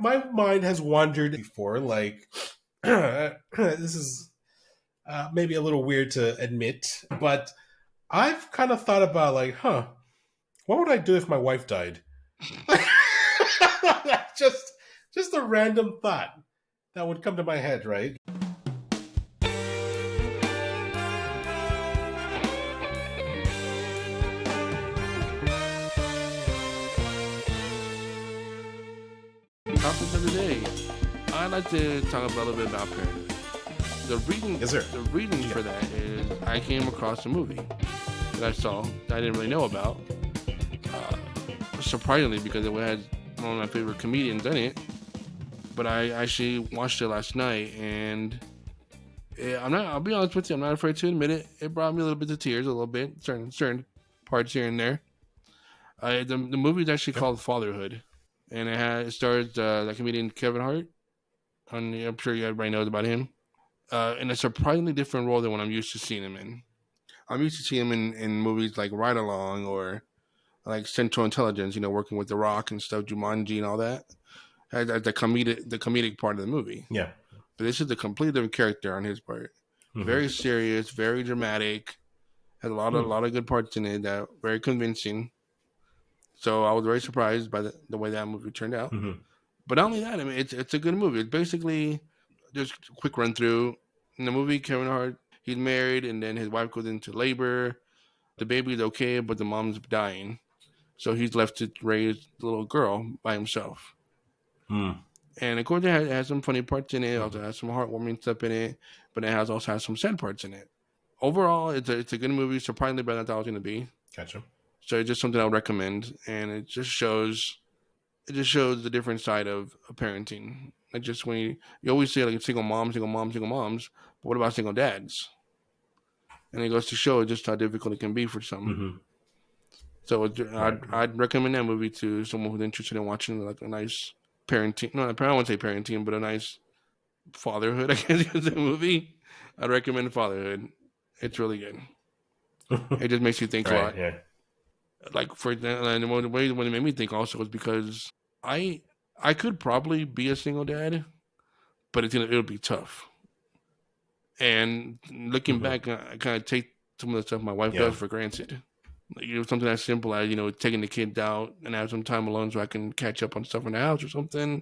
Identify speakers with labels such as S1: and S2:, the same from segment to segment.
S1: My mind has wandered before. This is maybe a little weird to admit, but I've kind of thought about what would I do if my wife died? just just a random thought that would come to my head, right?
S2: Topic of the day. I'd like to talk about a little bit about Parenthood.
S1: Yes, sir.
S2: The reason for that is I came across a movie that I saw that I didn't really know about. Surprisingly, because it had one of my favorite comedians in it. But I actually watched it last night, and I'll be honest with you, I'm not afraid to admit it. It brought me a little bit to tears, a little bit, certain parts here and there. The movie is actually called Fatherhood, and it stars the comedian Kevin Hart. I'm sure everybody knows about him. In a surprisingly different role than what I'm used to seeing him in. I'm used to seeing him in movies like Ride Along or like Central Intelligence, working with The Rock and stuff, Jumanji and all that. As the comedic part of the movie.
S1: Yeah.
S2: But this is a completely different character on his part. Mm-hmm. Very serious, very dramatic. Has a lot of good parts in it that are very convincing. So I was very surprised by the way that movie turned out. Mm-hmm. But not only that, I mean, it's a good movie. It's basically just a quick run through. In the movie, Kevin Hart, he's married, and then his wife goes into labor. The baby's okay, but the mom's dying. So he's left to raise the little girl by himself. And of course, it has some funny parts in it. It also has some heartwarming stuff in it, but it also has some sad parts in it. Overall, it's a good movie. Surprisingly better than I thought it was going to be.
S1: Gotcha.
S2: So it's just something I would recommend, and it just shows the different side of parenting. Like just when you always say like single moms, but what about single dads? And it goes to show just how difficult it can be for some. Mm-hmm. So I'd recommend that movie to someone who's interested in watching like a nice parenting. No, I don't want to say parenting, but a nice fatherhood, I guess is a movie. I'd recommend Fatherhood. It's really good. It just makes you think a lot. Yeah. Like for and the way when it made me think also was because I could probably be a single dad, but it'll be tough. And looking back, I kind of take some of the stuff my wife does for granted. Like, something as simple as taking the kids out and have some time alone so I can catch up on stuff in the house or something,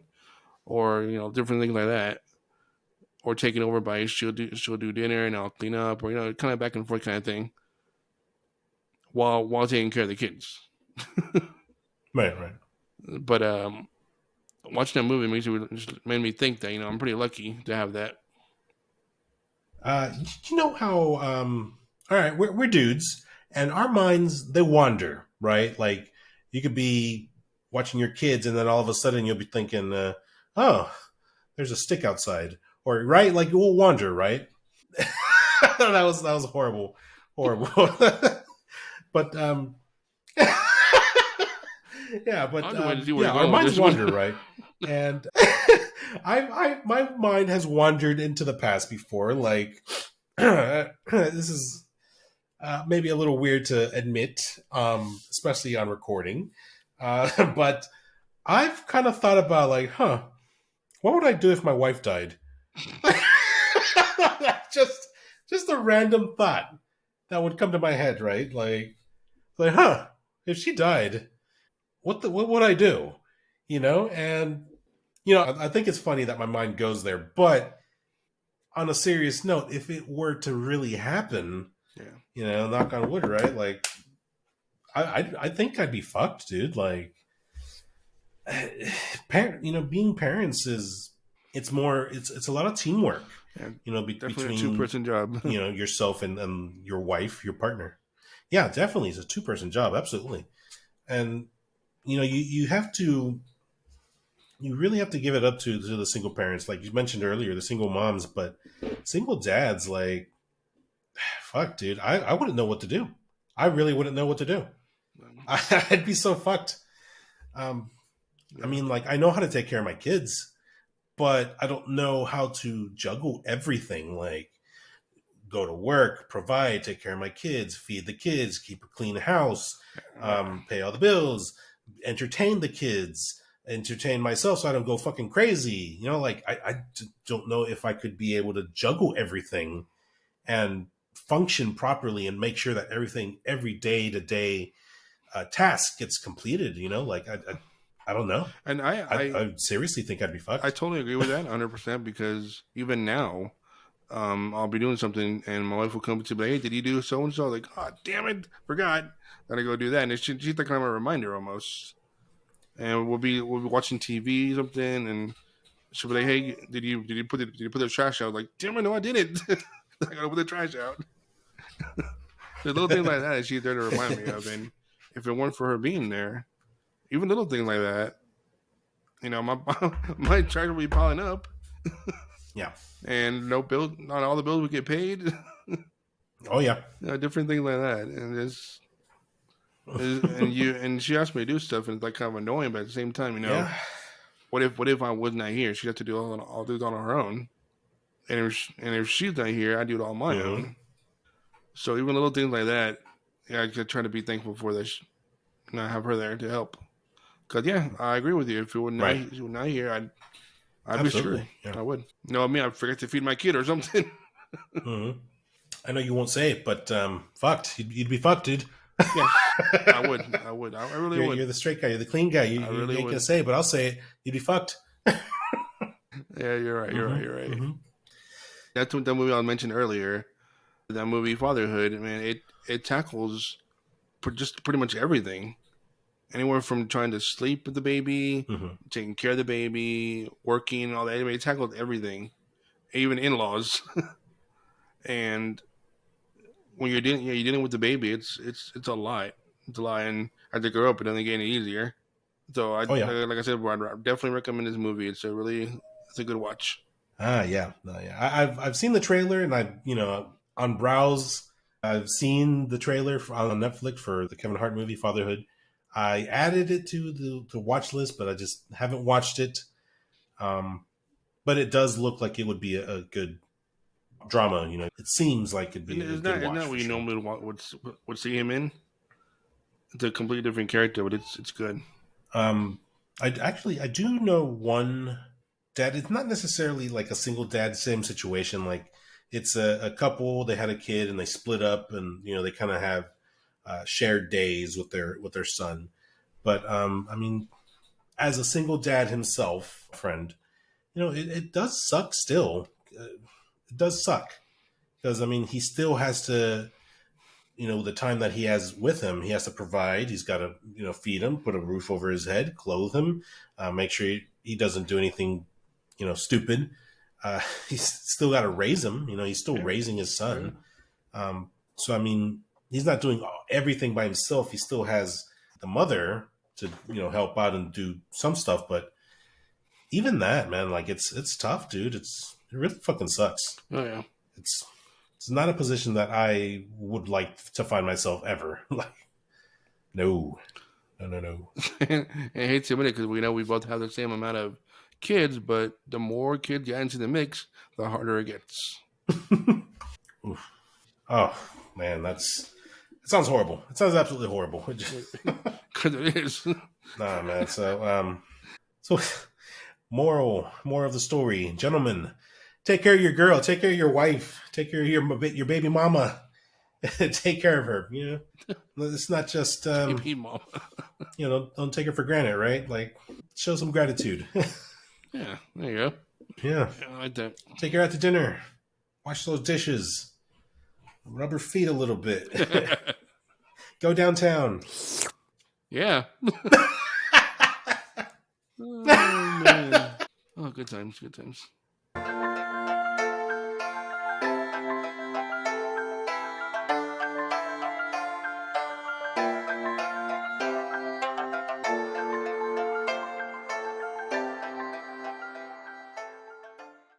S2: or different things like that. Or taking over by she'll do dinner and I'll clean up, or kind of back and forth kind of thing, while taking care of the kids.
S1: Right.
S2: But watching that movie made me think that I'm pretty lucky to have that.
S1: You know how all right, we're dudes. And our minds, they wander, right? Like, you could be watching your kids, and then all of a sudden you'll be thinking, oh, there's a stick outside. Or, right? Like, we'll wander, right? that was horrible. But, yeah, but, our minds wander, right? And my mind has wandered into the past before. Like, this is... maybe a little weird to admit, especially on recording. But I've kind of thought about what would I do if my wife died? just a random thought that would come to my head, right? If she died, what would I do? And I think it's funny that my mind goes there. But on a serious note, if it were to really happen, knock on wood, right? Like, I think I'd be fucked, dude. Like, being parents it's a lot of teamwork.
S2: Yeah, between a 2-person job.
S1: Yourself and your wife, your partner. Yeah, definitely, it's a 2-person job, absolutely. And you really have to give it up to the single parents, like you mentioned earlier, the single moms, but single dads, like. Fuck, dude. I wouldn't know what to do. I really wouldn't know what to do. I'd be so fucked. I mean, like, I know how to take care of my kids, but I don't know how to juggle everything. Like, go to work, provide, take care of my kids, feed the kids, keep a clean house, pay all the bills, entertain the kids, entertain myself so I don't go fucking crazy. You know, like don't know if I could be able to juggle everything and function properly and make sure that everything, every day to day task gets completed. You know, like I don't know.
S2: And
S1: I seriously think I'd be
S2: I
S1: fucked.
S2: totally agree with that 100% because even now, I'll be doing something and my wife will come to me, hey, did you do so and so? Like, oh, damn it, forgot. Gotta go do that. And she's like kind of a reminder almost. And we'll be watching TV or something, and she'll be like, hey, did you put the trash out? Like, damn it, no, I didn't. I gotta put the trash out. There's little things like that she's there to remind me of, and if it weren't for her being there, even little things like that, my my trash will be piling up,
S1: Yeah.
S2: and no bill, not all the bills would get paid.
S1: Oh yeah.
S2: Different things like that, and and she asked me to do stuff, and it's like kind of annoying, but at the same time,
S1: Yeah.
S2: what if I was not here? She'd have to do all do it on her own, and if she's not here, I do it all on my
S1: Mm-hmm.
S2: own. So even little things like that, yeah, I could try to be thankful for that. Not have her there to help. Cause yeah, I agree with you. If
S1: Right.
S2: she was not here, I'd be screwed.
S1: Absolutely. Yeah.
S2: I would. No, I mean I forget to feed my kid or something.
S1: Mm-hmm. I know you won't say it, but fucked. You'd be fucked, dude.
S2: Yes, I would. I would. I really would.
S1: You're the straight guy. You're the clean guy.
S2: I
S1: You
S2: really
S1: ain't
S2: would.
S1: gonna say it, but I'll say it. You'd be fucked.
S2: Yeah, you're right. You're
S1: Mm-hmm.
S2: right. You're right.
S1: Mm-hmm.
S2: That's what that movie I mentioned earlier. That movie Fatherhood. Man, it tackles just pretty much everything. Anywhere from trying to sleep with the baby,
S1: Mm-hmm.
S2: taking care of the baby, working, all that. Anyway, it tackled everything, even in-laws. And when you're dealing with the baby, it's a lot. It's a lot, and as they grow up, it doesn't get any easier. So
S1: Oh yeah.
S2: like I said, I'd definitely recommend this movie. It's a good watch.
S1: Ah, yeah, no, yeah. I've seen the trailer, and on Browse, I've seen the trailer on Netflix for the Kevin Hart movie Fatherhood. I added it to the watch list, but I just haven't watched it. Um, but it does look like it would be a good drama. You know, it seems like it'd
S2: And
S1: be a good
S2: isn't
S1: watch
S2: that
S1: for
S2: what you
S1: sure.
S2: normally would see him in? It's a completely different character, but it's good.
S1: Um, I do know one dad. It's not necessarily like a single dad, same situation. Like it's a couple. They had a kid and they split up, and they kind of have shared days with their son. But I mean, as a single dad himself, friend, it does suck. Still, it does suck because I mean, he still has to the time that he has with him, he has to provide. He's got to, feed him, put a roof over his head, clothe him, make sure he doesn't do anything, stupid. He's still got to raise him. He's still
S2: Yeah,
S1: raising his
S2: yeah,
S1: son. So, I mean, he's not doing everything by himself. He still has the mother to, help out and do some stuff. But even that, man, like it's tough, dude. It really fucking sucks.
S2: oh yeah.
S1: It's, it's not a position that I would like to find myself ever. Like, no, no, no, no.
S2: And I hate to admit it because we know we both have the same amount of kids, but the more kids get into the mix, the harder it gets.
S1: Oof. Oh man, it sounds horrible. It sounds absolutely horrible.
S2: Because it is.
S1: Nah, man. So moral of the story, gentlemen, take care of your girl, take care of your wife, take care of your baby mama, take care of her. It's not just
S2: Baby mom.
S1: don't take her for granted, right? Like, show some gratitude.
S2: Yeah, there you go.
S1: Yeah,
S2: Yeah, I like that.
S1: take her out to dinner, wash those dishes, rub her feet a little bit, go downtown.
S2: Yeah. Oh man. Oh, good times, good times.